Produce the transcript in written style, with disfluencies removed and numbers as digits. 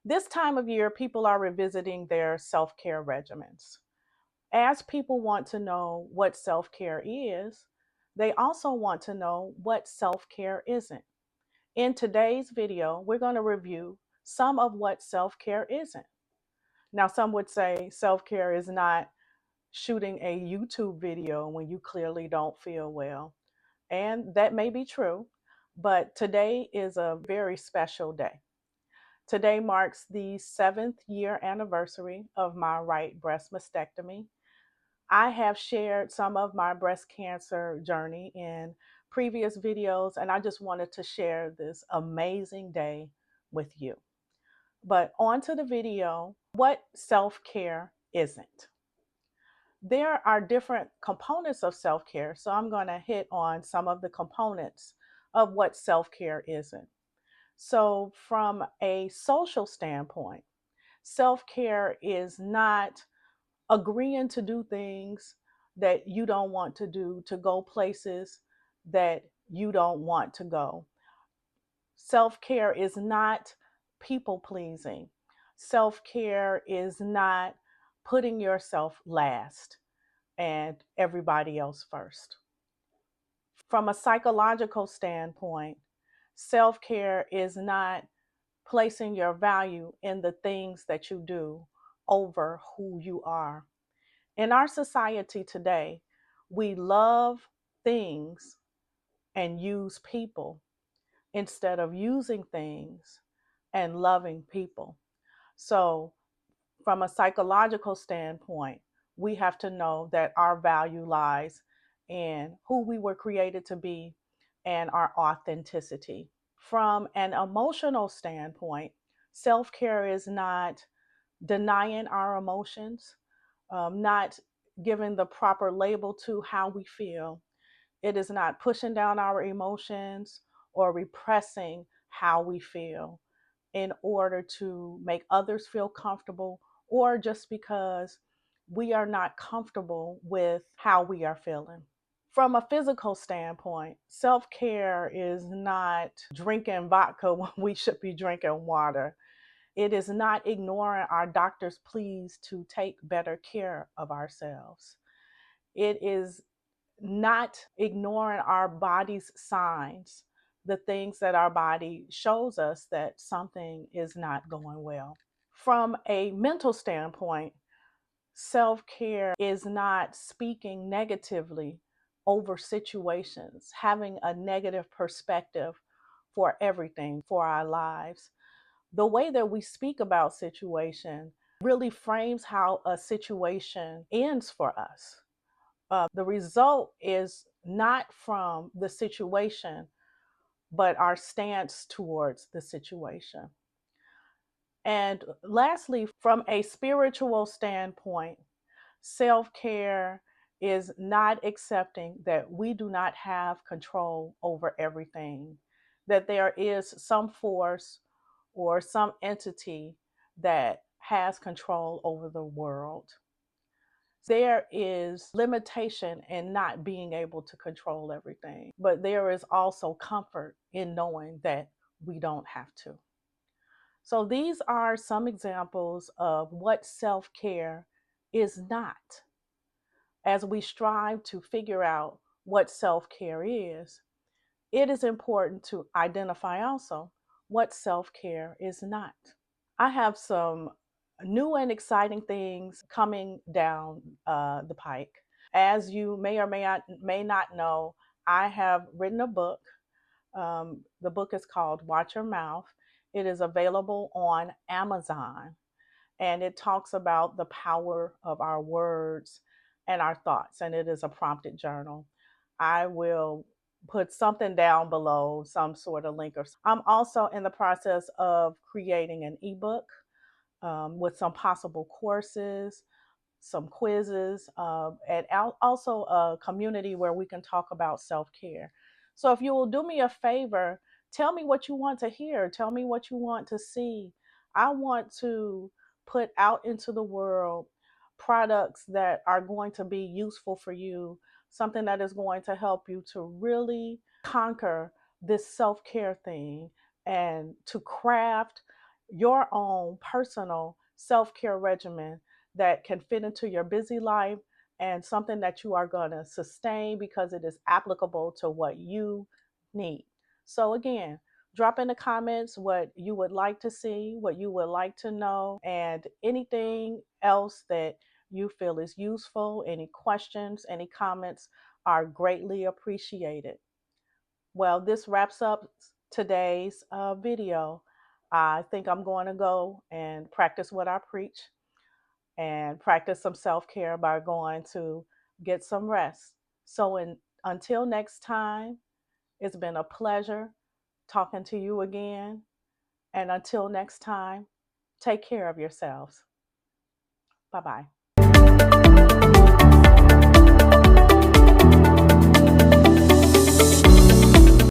This time of year, people are revisiting their self care regimens. As people want to know what self care is, they also want to know what self care isn't. In today's video, we're going to review some of what self care isn't. Now, some would say self care is not shooting a YouTube video when you clearly don't feel well. And that may be true, but today is a very special day. Today marks the 7th year anniversary of my right breast mastectomy. I have shared some of my breast cancer journey in previous videos, and I just wanted to share this amazing day with you. But on to the video, what self-care isn't. There are different components of self-care, so I'm going to hit on some of the components of what self-care isn't. So from a social standpoint, self-care is not agreeing to do things that you don't want to do, to go places that you don't want to go. Self care is not people pleasing. Self care is not putting yourself last and everybody else first. From a psychological standpoint, self care is not placing your value in the things that you do over who you are. In our society today, we love things and use people instead of using things and loving people. So, from a psychological standpoint, we have to know that our value lies in who we were created to be and our authenticity. From an emotional standpoint, self care is not denying our emotions, not giving the proper label to how we feel. It is not pushing down our emotions or repressing how we feel in order to make others feel comfortable or just because we are not comfortable with how we are feeling. From a physical standpoint, self care is not drinking vodka when we should be drinking water. It is not ignoring our doctor's pleas to take better care of ourselves. It is not ignoring our body's signs, the things that our body shows us that something is not going well. From a mental standpoint, self care is not speaking negatively over situations, having a negative perspective for everything, for our lives. The way that we speak about situation really frames how a situation ends for us. The result is not from the situation, but our stance towards the situation. And lastly, from a spiritual standpoint, self care is not accepting that we do not have control over everything, that there is some force or some entity that has control over the world. There is limitation in not being able to control everything, but there is also comfort in knowing that we don't have to. So, these are some examples of what self care is not. As we strive to figure out what self care is, it is important to identify also what self care is not. I have some new and exciting things coming down the pike. As you may or may not know, I have written a book. The book is called Watch Your Mouth. It is available on Amazon, and it talks about the power of our words and our thoughts, and it is a prompted journal. I will put something down below, some sort of link. I'm also in the process of creating an ebook with some possible courses, some quizzes, and also a community where we can talk about self care. So, if you will do me a favor, tell me what you want to hear, tell me what you want to see. I want to put out into the world products that are going to be useful for you, something that is going to help you to really conquer this self care thing and to craft your own personal self-care regimen that can fit into your busy life and something that you are going to sustain because it is applicable to what you need. So again, drop in the comments what you would like to see, what you would like to know, and anything else that you feel is useful. Any questions, any comments are greatly appreciated. Well, this wraps up today's video. I think I'm going to go and practice what I preach and practice some self care by going to get some rest. So, until next time, it's been a pleasure talking to you again. And until next time, take care of yourselves. Bye bye.